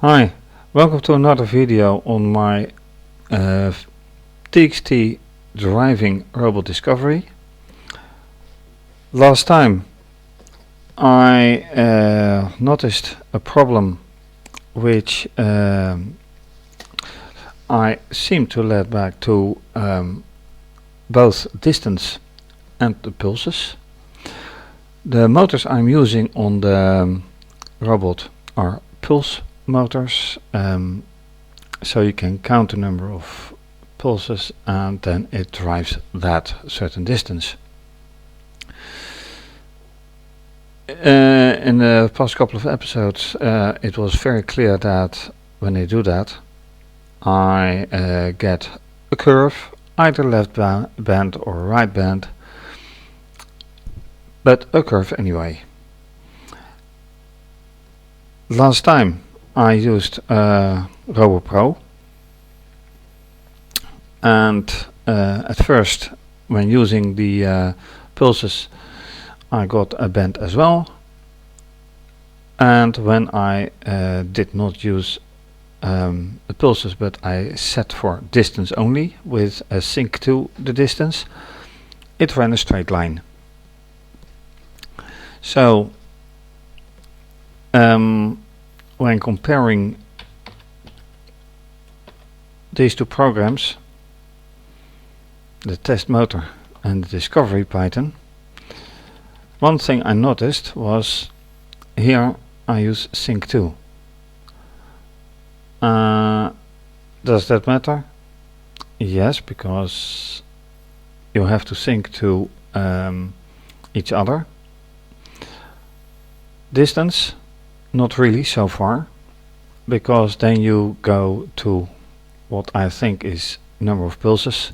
Hi, welcome to another video on my TXT driving robot discovery. Last time I noticed a problem which I seem to lead back to both distance and the pulses. The motors I'm using on the robot are pulse motors, so you can count the number of pulses and then it drives that certain distance. In the past couple of episodes it was very clear that when I do that I get a curve, either left band or right band, but a curve anyway. Last time I used RoboPro, and at first when using the pulses I got a bend as well, and when I did not use the pulses but I set for distance only with a sync to the distance, it ran a straight line. So when comparing these two programs, the test motor and the discovery Python, one thing I noticed was here I use sync to. Does that matter? Yes, because you have to sync to each other. Distance, not really so far, because then you go to what I think is number of pulses,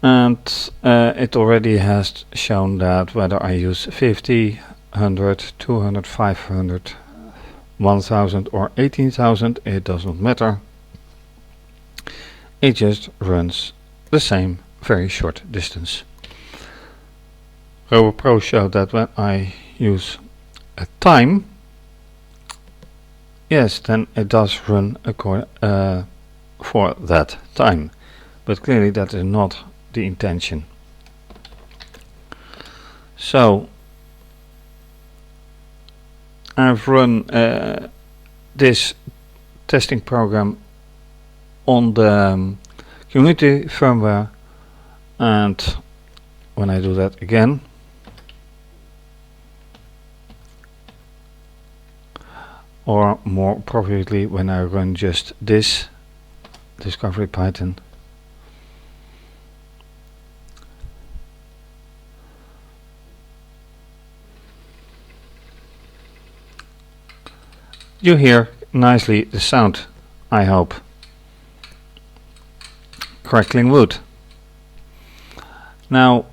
and it already has shown that whether I use 50, 100, 200, 500, 1000 or 18,000, it does not matter. It just runs the same very short distance. RoboPro showed that when I use a time, yes, then it does run for that time, but clearly that is not the intention. So I've run this testing program on the community firmware, and when I do that again, or more appropriately when I run just this discovery Python, you hear nicely the sound, I hope. Crackling wood. Now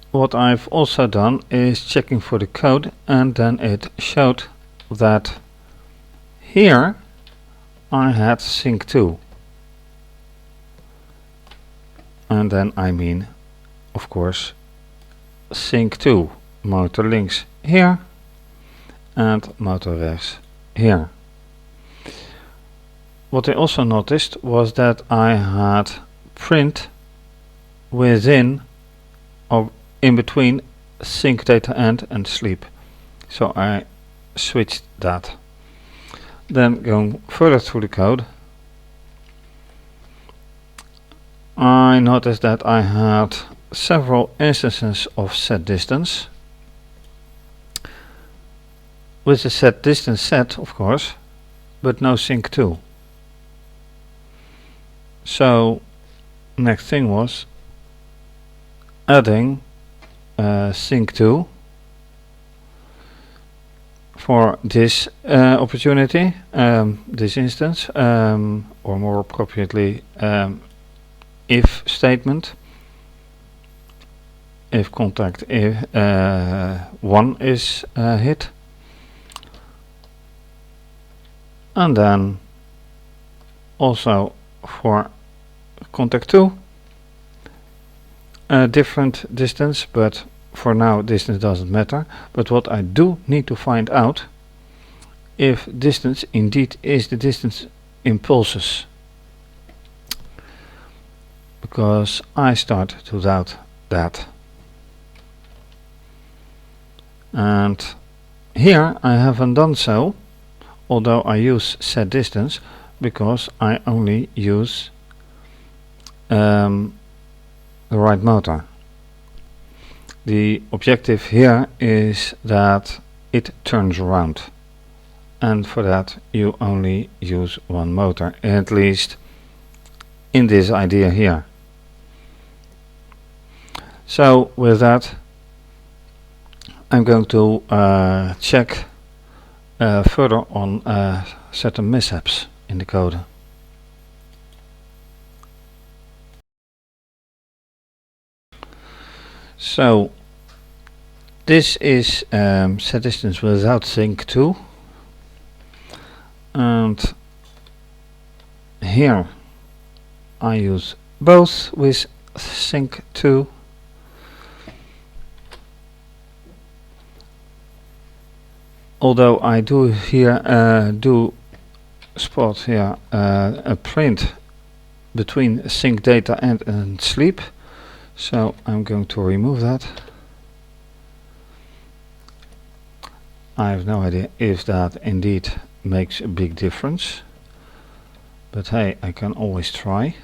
what I've also done is checking for the code, and then it showed that here I had sync to, and then I mean of course sync to motor links here and motor rechts here. What I also noticed was that I had print within or in between sync data end and sleep, so I switched that. Then going further through the code, I noticed that I had several instances of set distance, with the set distance set of course, but no sync to. So next thing was adding sync to for this opportunity, this instance, or more appropriately if statement, if contact if 1 is hit, and then also for contact 2 a different distance, but for now distance doesn't matter. But what I do need to find out if distance indeed is the distance in pulses, because I start to doubt that. And here I haven't done so, although I use set distance, because I only use the right motor. The objective here is that it turns around, and for that you only use one motor, at least in this idea here. So with that, I'm going to check further on certain mishaps in the code. So this is set distance without sync2, and here I use both with sync2. Although I do here spot here a print between sync data and sleep, so I'm going to remove that. I have no idea if that indeed makes a big difference, but hey, I can always try.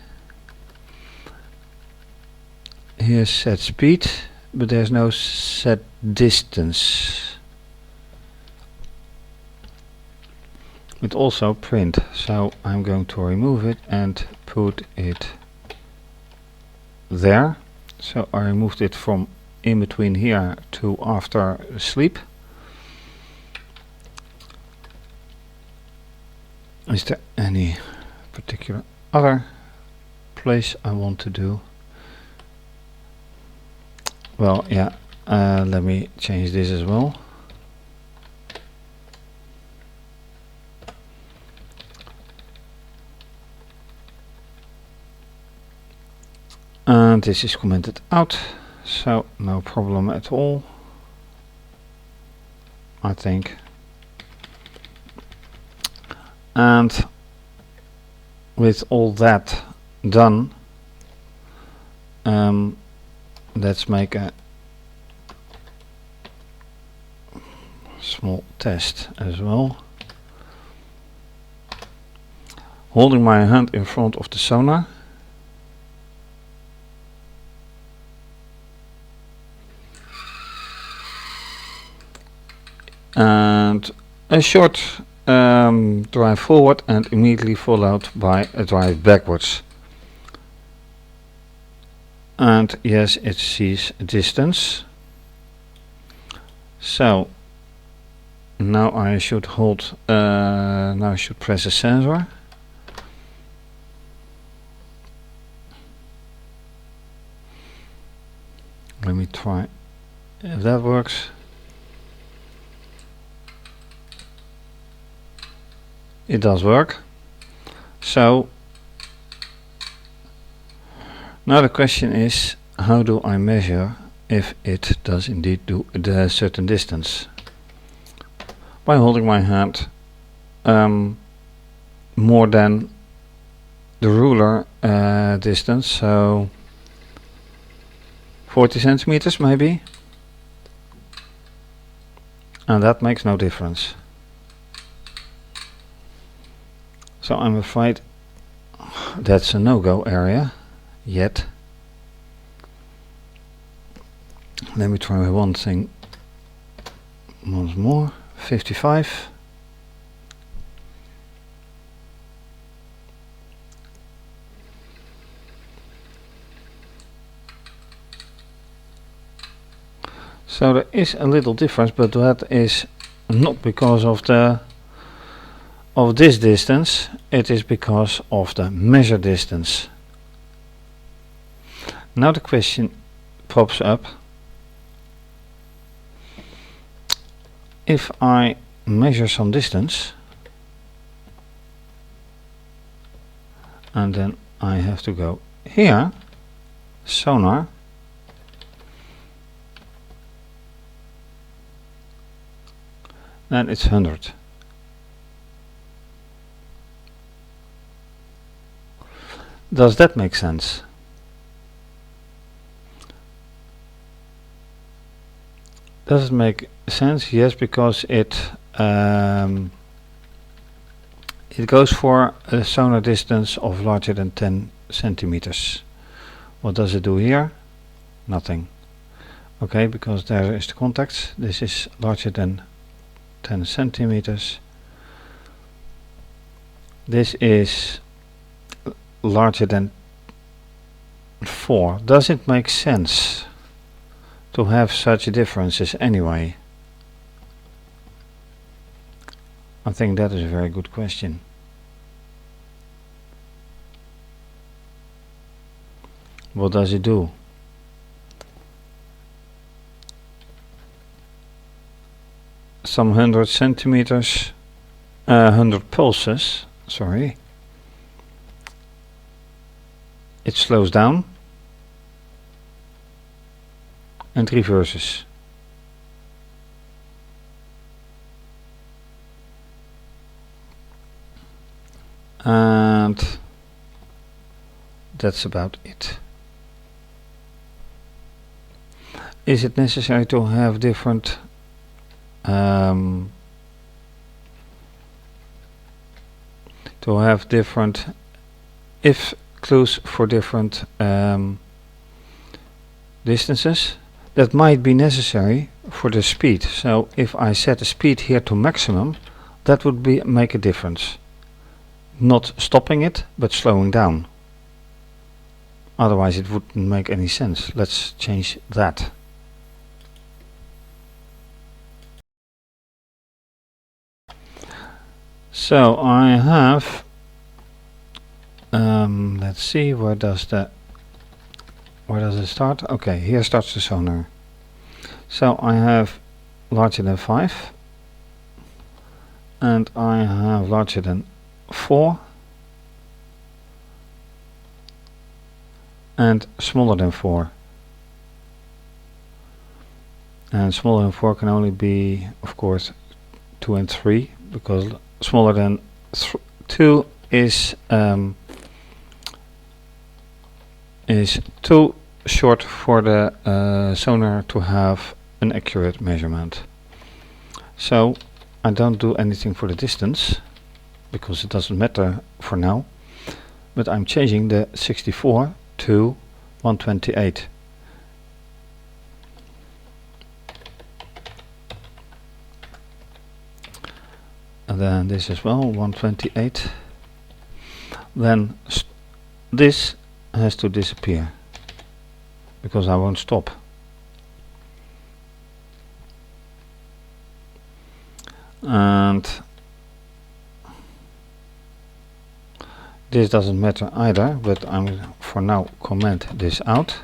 Here's set speed, but there's no set distance. It also print, so I'm going to remove it and put it there. So I removed it from in between here to after sleep. Is there any particular other place I want to do? Well, yeah, let me change this as well. And this is commented out, so no problem at all, I think. And with all that done, let's make a small test as well. Holding my hand in front of the sonar. And a short drive forward and immediately followed by a drive backwards. And yes, it sees distance. So now I should hold, now I should press a sensor. Let me try if that works. It does work. So now the question is, how do I measure if it does indeed do a certain distance? By holding my hand more than the ruler distance, so 40 centimeters maybe, and that makes no difference. So I'm afraid that's a no-go area yet. Let me try one thing once more. 55. So there is a little difference, but that is not because of this distance, it is because of the measure distance. Now the question pops up, if I measure some distance and then I have to go here, sonar, then it's 100. Does that make sense? Does it make sense? Yes, because it goes for a sonar distance of larger than 10 centimeters. What does it do here? Nothing. Okay, because there is the contact. This is larger than 10 centimeters. This is larger than 4. Does it make sense to have such differences anyway? I think that is a very good question. What does it do? Some 100 centimeters, 100 pulses, sorry. It slows down and reverses. And that's about it. Is it necessary to have different if clues for different distances? That might be necessary for the speed. So if I set the speed here to maximum, that would make a difference. Not stopping it, but slowing down. Otherwise it wouldn't make any sense. Let's change that. So I have, let's see, where does it start? Okay, here starts the sonar. So I have larger than 5, and I have larger than 4, and smaller than 4. And smaller than 4 can only be, of course, 2 and 3, because smaller than 2 is too short for the sonar to have an accurate measurement. So I don't do anything for the distance, because it doesn't matter for now, but I'm changing the 64 to 128. And then this as well, 128. Then this has to disappear, because I won't stop. And this doesn't matter either, but I'm for now comment this out.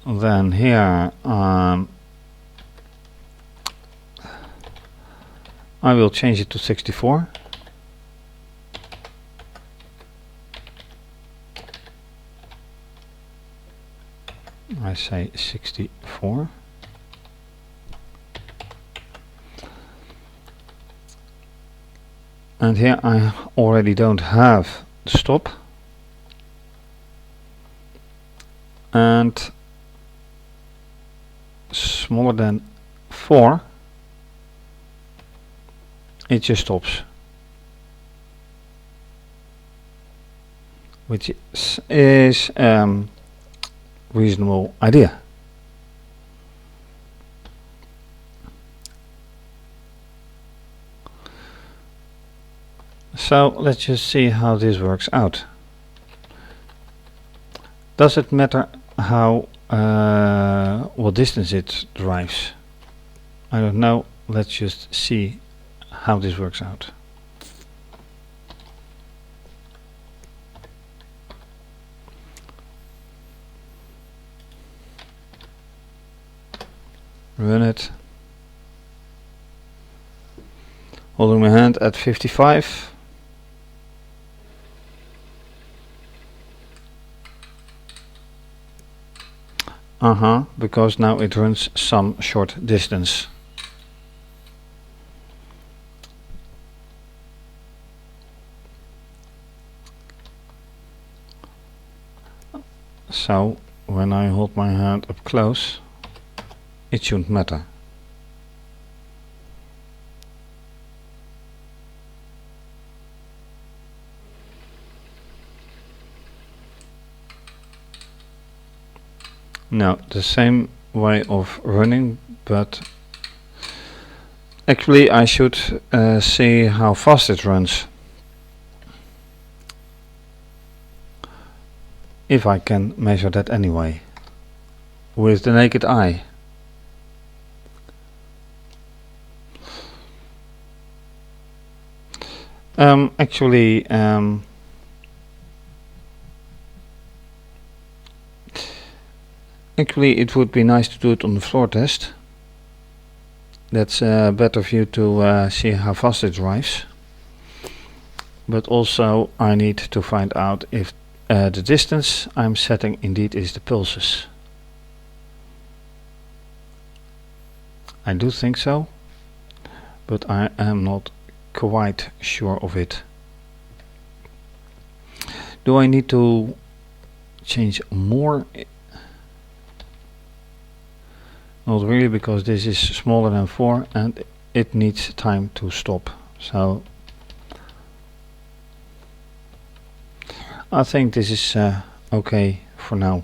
Then here I will change it to 64. I say 64. And here I already don't have the stop. And smaller than 4, it just stops, which is reasonable idea. So let's just see how this works out. Does it matter how what distance it drives? I don't know. Let's just see how this works out. Run it. Holding my hand at 55. Because now it runs some short distance. So when I hold my hand up close, it shouldn't matter. Now the same way of running, but actually I should see how fast it runs. If I can measure that anyway, with the naked eye. Actually, it would be nice to do it on the floor test. That's a better view to see how fast it drives. But also I need to find out if the distance I'm setting indeed is the pulses. I do think so, but I am not quite sure of it. Do I need to change more? Not really, because this is smaller than 4 and it needs time to stop. So I think this is okay for now.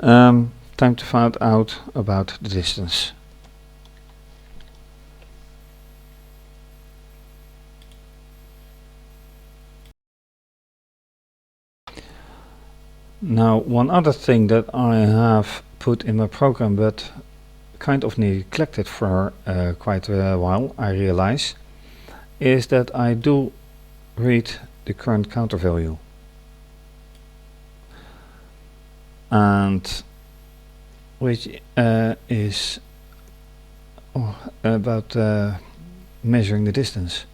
Time to find out about the distance. Now, one other thing that I have put in my program but kind of neglected for quite a while, I realize, is that I do read the current counter value. And which is about measuring the distance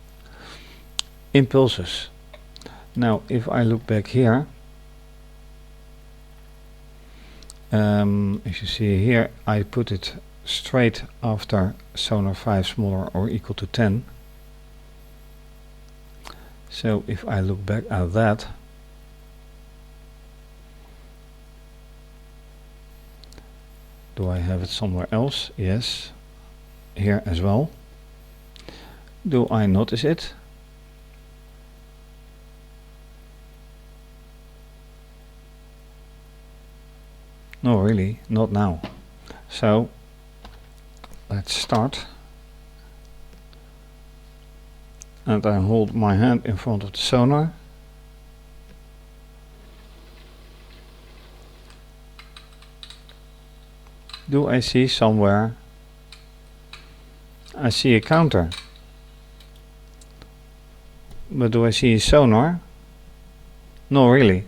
in pulses. Now if I look back here, as you see here, I put it straight after sonar 5 smaller or equal to 10. So if I look back at that, do I have it somewhere else? Yes, here as well. Do I notice it? No, really, not now. So let's start. And I hold my hand in front of the sonar. Do I see somewhere? I see a counter. But do I see a sonar? No, really.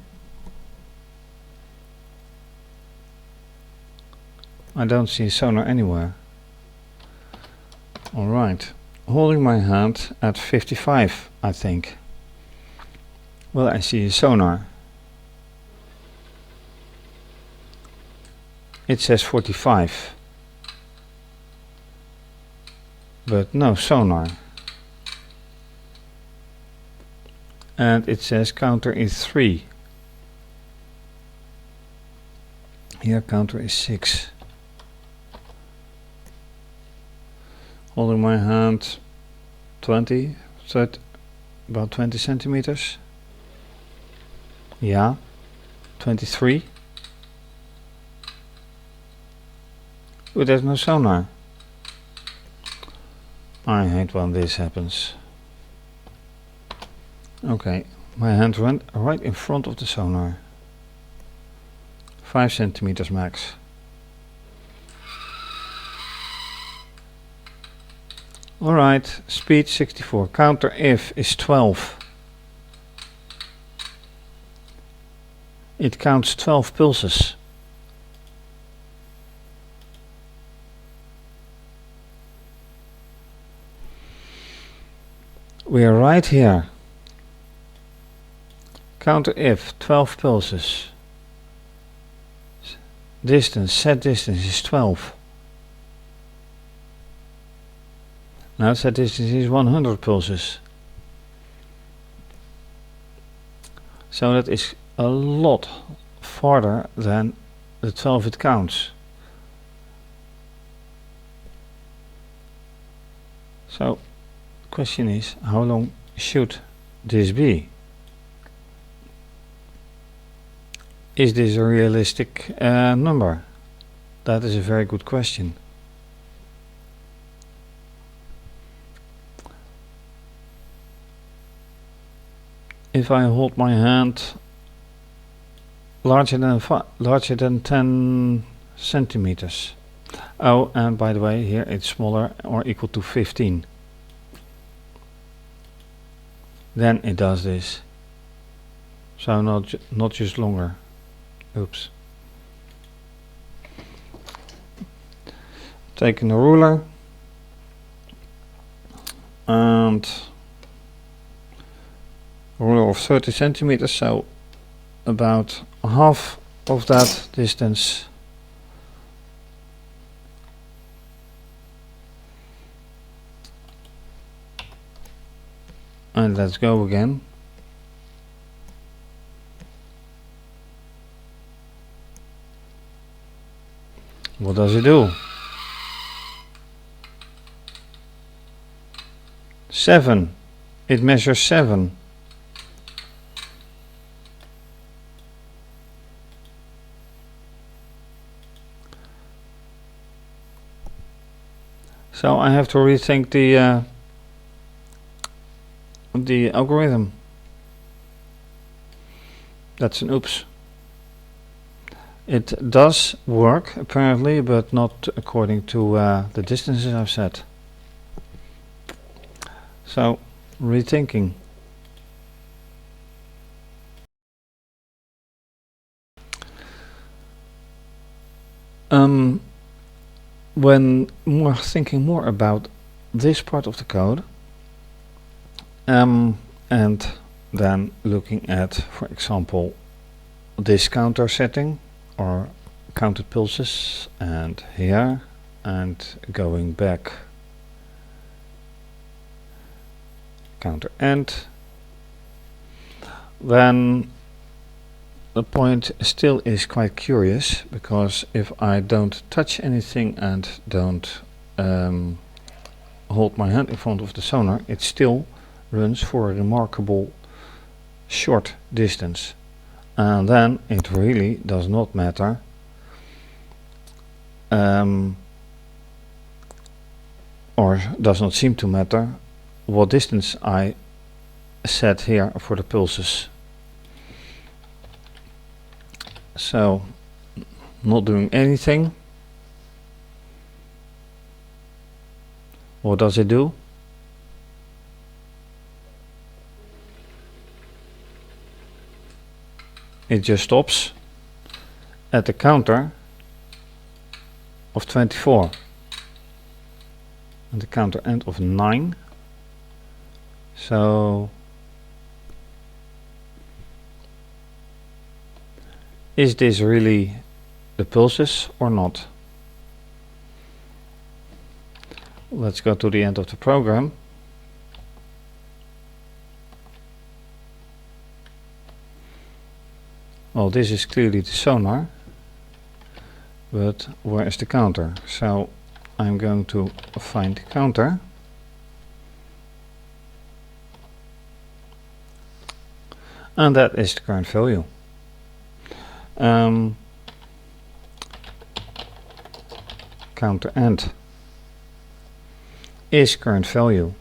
I don't see a sonar anywhere. Alright. Holding my hand at 55, I think. Well, I see a sonar. It says 45. But no sonar. And it says counter is 3. Here counter is 6. Holding my hand 20, 30, about 20 centimeters. Yeah, 23. But there's no sonar. I hate when this happens. Okay, my hand went right in front of the sonar. 5 centimeters max. Alright, speed 64. Counter if is 12. It counts 12 pulses. We are right here. Counter if 12 pulses. distance, set distance is 12. Now set distance is 100 pulses. So that is a lot farther than the 12 it counts. So the question is, how long should this be? Is this a realistic number? That is a very good question. If I hold my hand larger than 10 centimeters. Oh, and by the way, here it's smaller or equal to 15. Then it does this. So not just longer. Oops. Taking a ruler and a ruler of 30 centimeters, so about half of that distance. And let's go again. What does it do? 7. It measures 7. So I have to rethink the algorithm. That's an oops. It does work apparently, but not according to the distances I've set. So rethinking. When thinking more about this part of the code, and then looking at, for example, this counter setting or counted pulses, and here, and going back, counter end, then the point still is quite curious, because if I don't touch anything and don't hold my hand in front of the sonar, it still runs for a remarkable short distance. And then it really does not matter or does not seem to matter what distance I set here for the pulses. So not doing anything. What does it do? It just stops at the counter of 24 and the counter end of 9. So is this really the pulses or not? Let's go to the end of the program. Well, this is clearly the sonar, but where is the counter? So I'm going to find the counter. And that is the current value. Counter end is current value,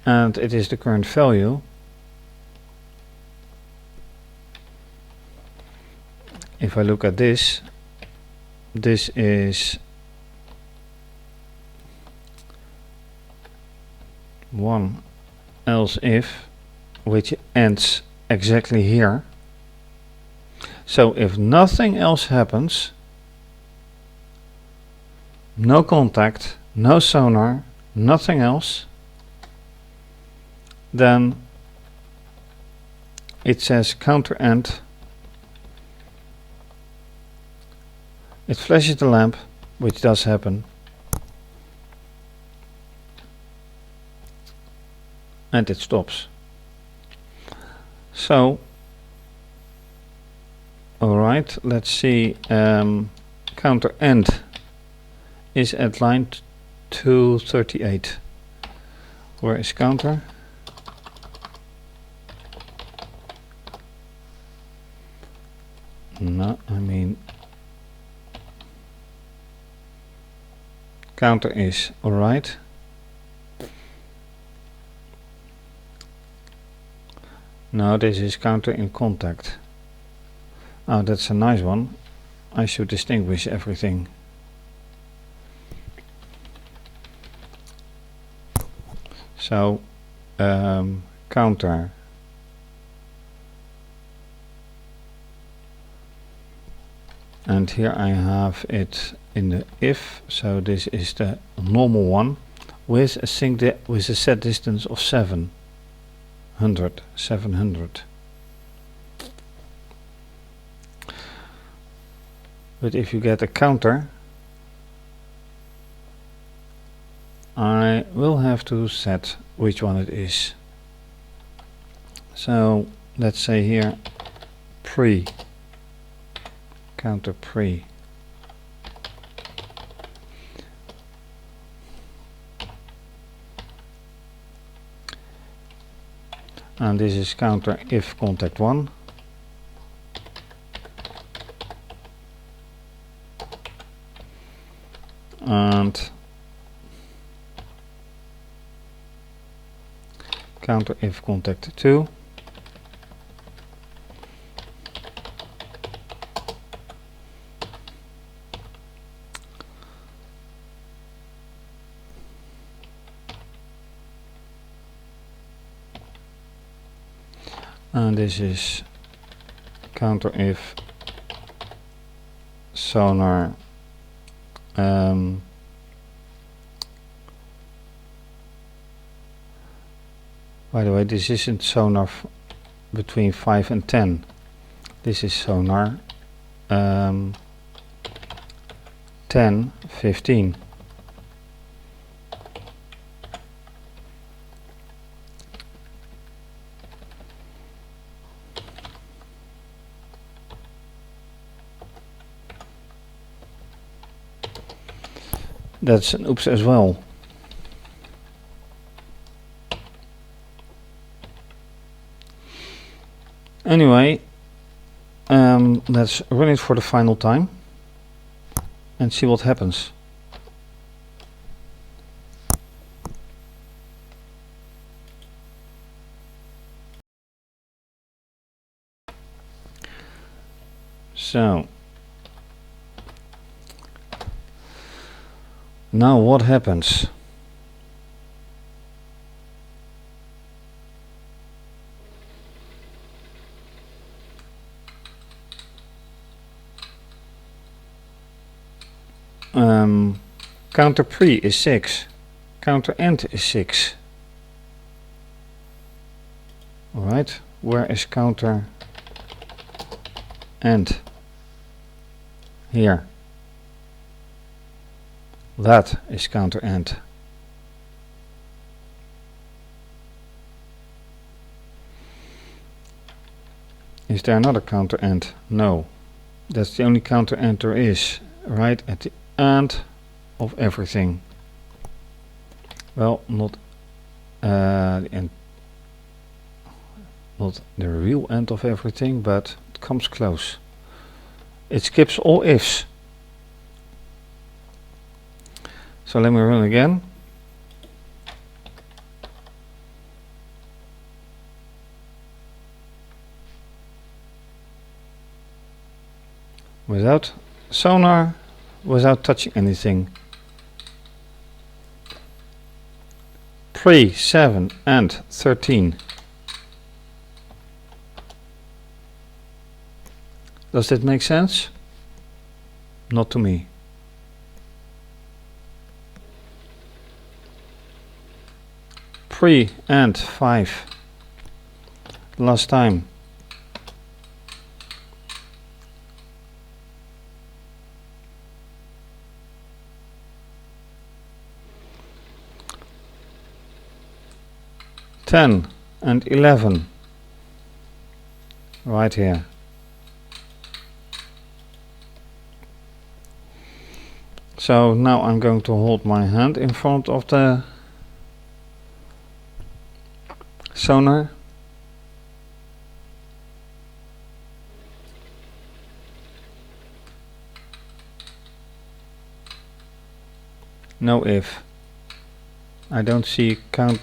and it is the current value if I look at this. This is 1 else if, which ends exactly here. So if nothing else happens, no contact, no sonar, nothing else, then it says counter end It flashes the lamp, which does happen, and it stops. So, alright, let's see, counter end is at line 238. Where is counter? No, I mean counter is alright. No, this is counter in contact. Oh, that's a nice one. I should distinguish everything. So, counter. And here I have it in the if, so this is the normal one with a set distance of 700. But if you get a counter, I will have to set which one it is. So let's say here pre, counter pre. And this is counter if contact 1. And counter if contact 2. And this is counter if sonar by the way, this isn't sonar between 5 and 10. This is sonar 10, 15. That's an oops as well. Anyway, let's run it for the final time and see what happens. So now what happens? Counter pre is 6, counter end is 6. Alright, where is counter end? Here. That is counter end. Is there another counter end? No. That's the only counter end there is, right at the end of everything. Well, not the end, not the real end of everything, but it comes close. It skips all ifs. So let me run again. Without sonar, without touching anything. Pre, 7 and 13. Does that make sense? Not to me. Pre and 5. Last time. 10 and 11 right here. So now I'm going to hold my hand in front of the sonar. No if. I don't see count.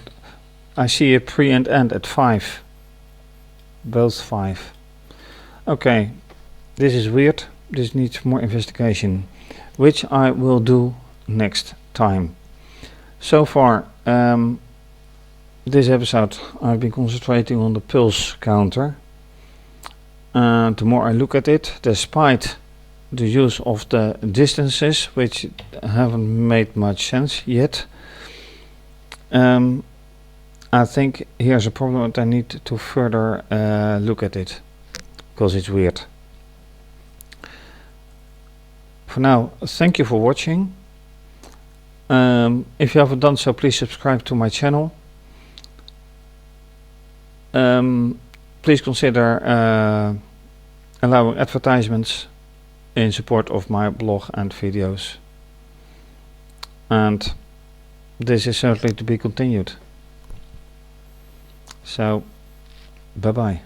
I see a pre and end at 5. Both 5. Okay, this is weird. This needs more investigation, which I will do next time. So far, this episode I've been concentrating on the pulse counter. The more I look at it, despite the use of the distances, which haven't made much sense yet, I think here's a problem that I need to further look at it, because it's weird. For now, thank you for watching. If you haven't done so, please subscribe to my channel. Please consider allowing advertisements in support of my blog and videos. And this is certainly to be continued. So, bye bye.